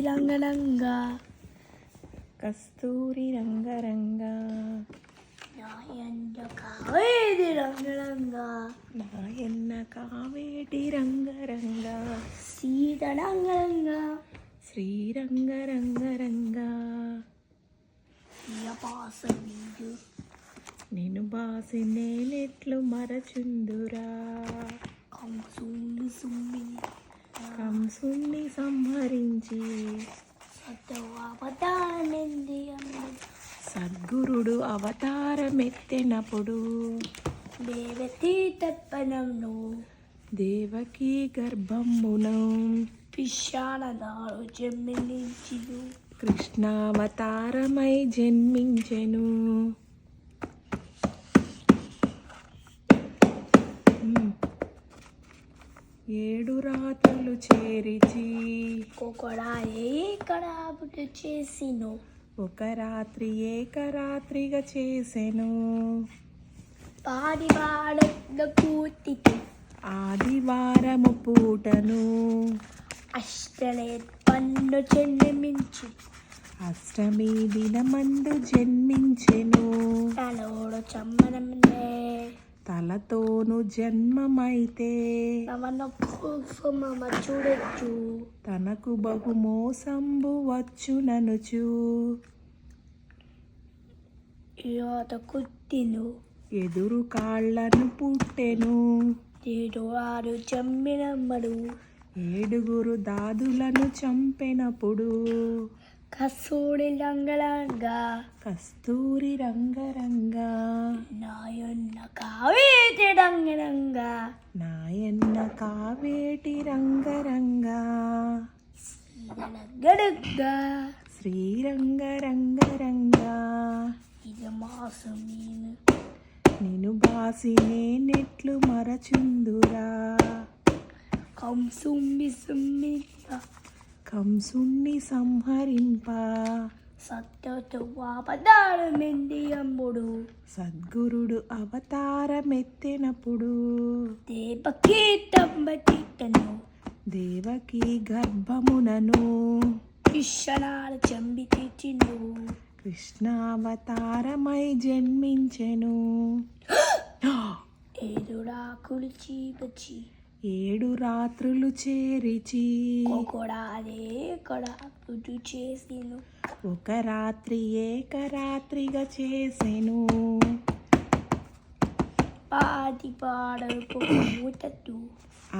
రంగరంగా కస్తూరి రంగరంగా నాయన్న కావేది రంగరంగా నాయన్న కావేటి రంగరంగా సీత రంగరంగా శ్రీరంగరంగరంగా పాసమీదు నేను బాసి నేనెట్లు మరచుందురా కంసుని సుమ్మి కంసుణ్ణి సంహరించి సత్యవతారమింది సద్గురుడు అవతారమెత్తెనప్పుడు దేవతీ తత్పనంను దేవకీ గర్భమును పిశానదారు జన్మించిదు కృష్ణావతారమై జన్మించెను. ఏడు రాత్రులు చేరిచి ఒకడాపుడు చేసిను ఒక రాత్రి ఏకరాత్రిగా చేసెను. పాడివాడ కూర్తి ఆదివారము పూటను అష్టలే పన్ను చెల్లిమించి అష్టమి దినమందు జన్మించెను. తలోడు చమ్మనమే తలతోను జన్మమైతే మమ చూడొచ్చు తనకు బహు మోసంబు వచ్చుననుచు యువత కుత్తిను ఎదురు కాళ్ళను పుట్టెను. వారు చమ్మినమ్మడు ఏడుగురు దాదులను చంపెనప్పుడు కస్తూరి రంగరంగా కస్తూరి రంగరంగా నాయన్న కావేటి రంగరంగా నాయన్న కావేటి రంగరంగా గడుగ్గా శ్రీరంగరంగరంగా ఇది మాసం నిను బాసి నేనెట్లు మరచుందురా కంసుంబి సుమ్మిత కంసుణ్ణి సంహరింప సత్యతో వాపదారమింది అమ్ముడు సద్గురుడు అవతారమెత్తెనప్పుడు దేవకీ తంబతిట్టను దేవకీ గర్భమునను విశ్వనాడు చంబి తెచ్చిను కృష్ణావతారమై జన్మించెను. ఏదుడాకులు చీపచి ఏడు రాత్రులు చేరిచి కొడాపుడు చేసిను ఒక రాత్రి ఏకరాత్రిగా చేసెను. పాడకు మూటటు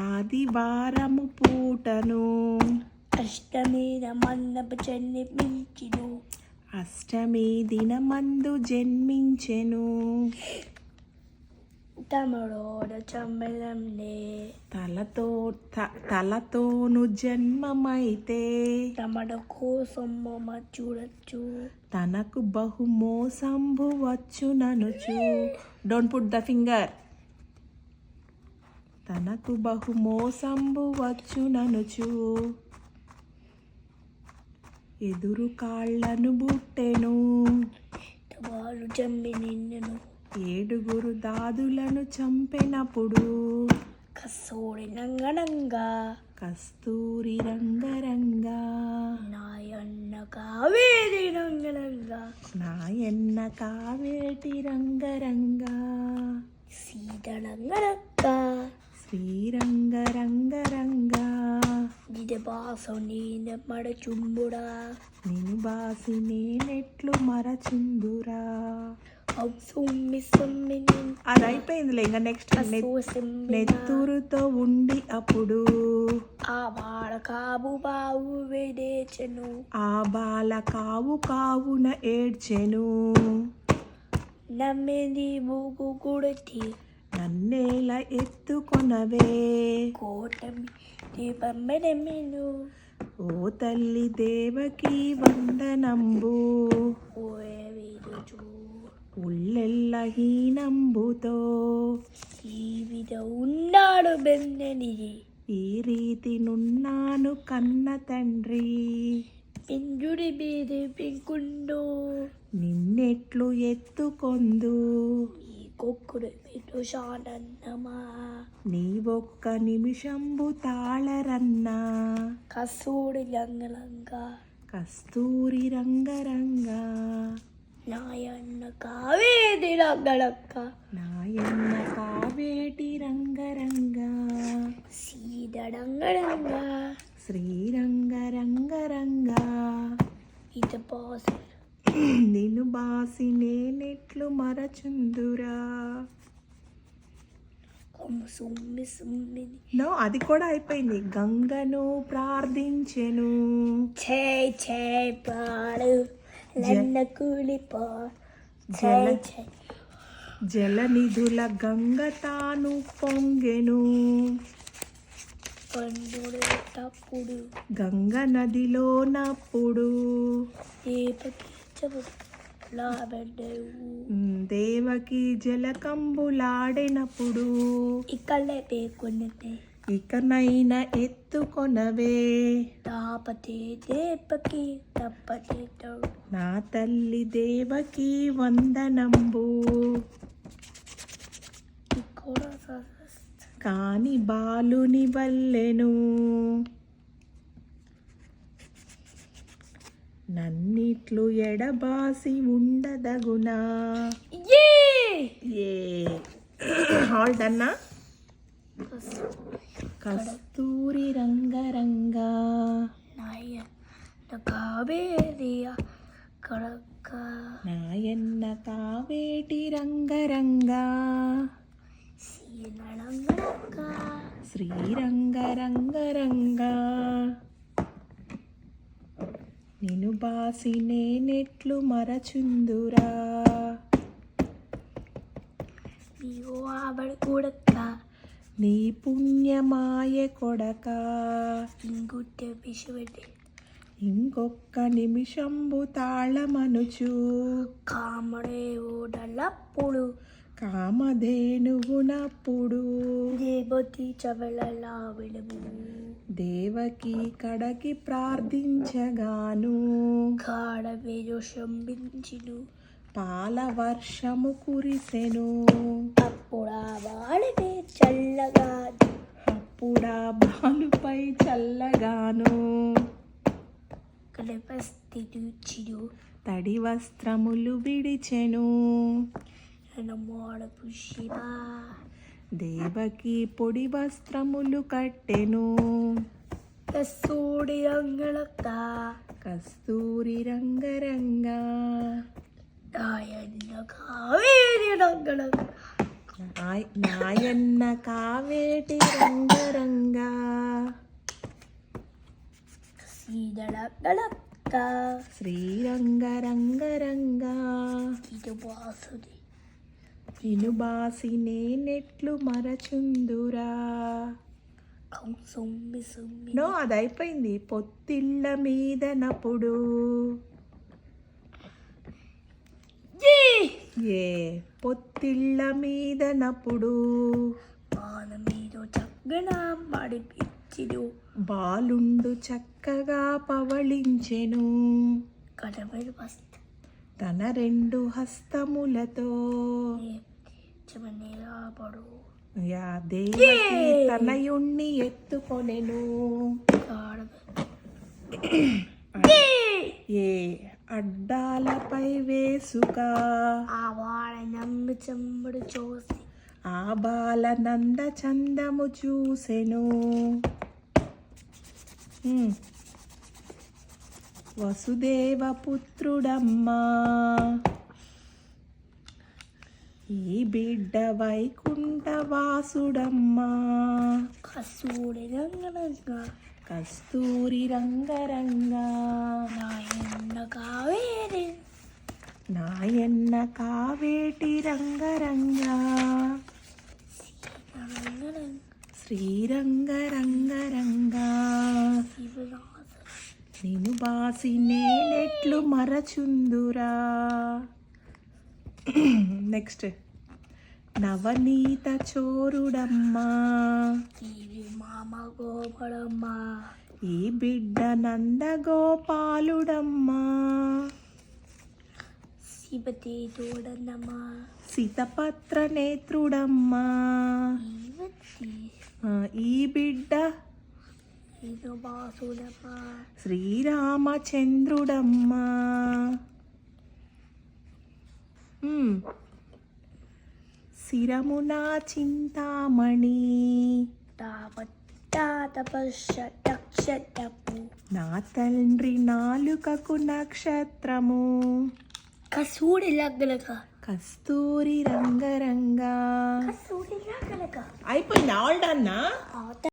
ఆదివారము పూటను అష్టమీద మందపు జన్మించిను అష్టమి దినమందు జన్మించెను. తమడోడ చమ్మలంనే తలతోను జన్మమైతే తమడ కోసం మమ చూడొచ్చు తనకు బహు మోసంబు వచ్చుననుచు డోంట్ పుట్ ద ఫింగర్ తనకు బహు మోసంబు వచ్చుననుచు ఎదురు కాళ్ళను బుట్టెను. వారు జమ్మి నిన్నను ఏడుగురు దాదులను చంపెనప్పుడు కస్తూరి రంగరంగా కస్తూరి రంగరంగా నాయన్న కావేరి రంగరంగా నాయన్న కావేటి రంగరంగా సీత రంగరంగా శ్రీరంగరంగరంగా ఇది బాస నీన మడచుంబుడా నిను బాసి నేనెట్లు మరచుందురా సుమ్మి సుమ్మి అది అయిపోయిందిలే. ఇంకా నెక్స్ట్ నెత్తురుతో ఉండి అప్పుడు ఆ బాల కావు బావు వేడేచెను ఆ బాల కావు కావున ఏడ్చెను. నమ్మింది మూగు గుడితి నన్నేల ఎత్తుకొనవే కోటమి దీపమ్మెనెమ్మెను ఓ తల్లి దేవకీ వందనంబు ఉల్లెల్ల హీనంబుతో ఈ విధ ఉన్నాడు బెన్నెనిది ఈ రీతి నున్నాను కన్న తండ్రి పింజుడి బీది పింకుండు నిన్నెట్లు ఎత్తుకొందు ఈ కొక్కుడు పెట్టు శానన్నమా నీ ఒక్క నిమిషంబు తాళరన్నా కసూడి లంగలంగా కస్తూరి రంగరంగా నాయన్న కావేది రంగలక్క నాయన్న కావేటి రంగరంగా సీదడంగడంగా శ్రీరంగరంగరంగా ఇత పాసు నిన్ను బాసి నేనెట్లు మరచుందురా. సుమ్మి సుమ్మి నో అది కూడా అయిపోయింది. గంగను ప్రార్థించెను ఛే ఛే పాడు నన్న కూలిపో జల ఛే జలనిధుల గంగ తాను పొంగెను. పండుడు తప్పుడు గంగ నదిలో నప్పుడు దీపకి చెబుడు లాబెడ్డవు దేవకి జలకంబులాడినప్పుడు ఇక్కడే పేకొన్నది ఇకనైనా ఎత్తుకొనవే తాపతే దేపకి తప్పతే తోడు నా తల్లి దేవకి వందనంబు. ఇక్కడ కాని బాలుని వల్లెను నన్నిట్లు ఎడబాసి ఉండదగునా. ఏ హాల్ డన్నా. కస్తూరి రంగరంగా నాయన్న కావేరియ కడక నాయన్న కావేటి రంగరంగా సీనడంగడక శ్రీరంగరంగరంగా నిను బాసి నేనెట్లు మరచుందురా. నీవు ఆవిడ కూడక నీ పుణ్యమాయ కొడక ఇంగుట్టే విషపెట్టి ఇంకొక్క నిమిషంబు తాళమనుచు కామడే ఓడలప్పుడు కామధేనువునప్పుడు దేవతి చవలలా విడుము దేవకి కడకి ప్రార్థించగాను కాడ వేజో శంభించిను పాల వర్షము కురిసెను. అప్పుడా వాడితే చల్లగా అప్పుడా బాలుపై చల్లగాను కలపస్థితిచిడు తడి వస్త్రములు విడిచెను. మోడ పుష్ప దేవకి పొడి వస్త్రములు కట్టెను. కస్తూడి రంగలక్క కస్తూరి రంగరంగా నాయన్న కావేరి రంగలక్క నాయన్న కావేటి రంగరంగా సీదళగలక్క శ్రీరంగరంగరంగా ఇది బాసుది నిను బాసి నేనెట్లు మరచుందురా. సుమ్మి సుమ్మి నో అది అయిపోయింది. పొత్తిళ్ళ మీద నప్పుడు ఏ పొత్తిళ్ళ మీద నప్పుడు పాన మీద చక్కన మడిపిచ్చిడు బాలుండు చక్కగా పవళించెను. కడబడి వస్త తన రెండు హస్తములతో నిలబడు యా దేవకి తనయుణ్ణి ఎత్తుకొనెను. ఏ అడ్డాలపై వేసుక ఆ వాడ నమ్మి చెంబడు చూసి ఆ బాల నంద చందము చూసెను. వసుదేవ పుత్రుడమ్మా ఈ బిడ్డ వైకుంఠవాసుడమ్మా కసూడి రంగరంగా కస్తూరి రంగరంగా నాయన్న కావేరి నాయన్న కావేటి రంగరంగా శ్రీరంగరంగరంగా శివరాజ నిను బాసి నేనెట్లు మరచుందురా. నెక్స్ట్ నవనీత చోరుడమ్మా ఇది మామ గోపడమ్మ ఈ బిడ్డ నందగోపాలుడమ్మా సీపతి తోడన్నమా సీతపత్ర నేత్రుడమ్మా ఈవతి ఈ బిడ్డ బాసుడమ్మా శ్రీరామచంద్రుడమ్మా శిరమున చింతామణి తపస్సు నా తండ్రి నాలుకకు నక్షత్రము కసూడి లగ్గలక కస్తూరి రంగరంగా కసూడి లగ్గలక అయిపోయింది ఆల్ డన్నా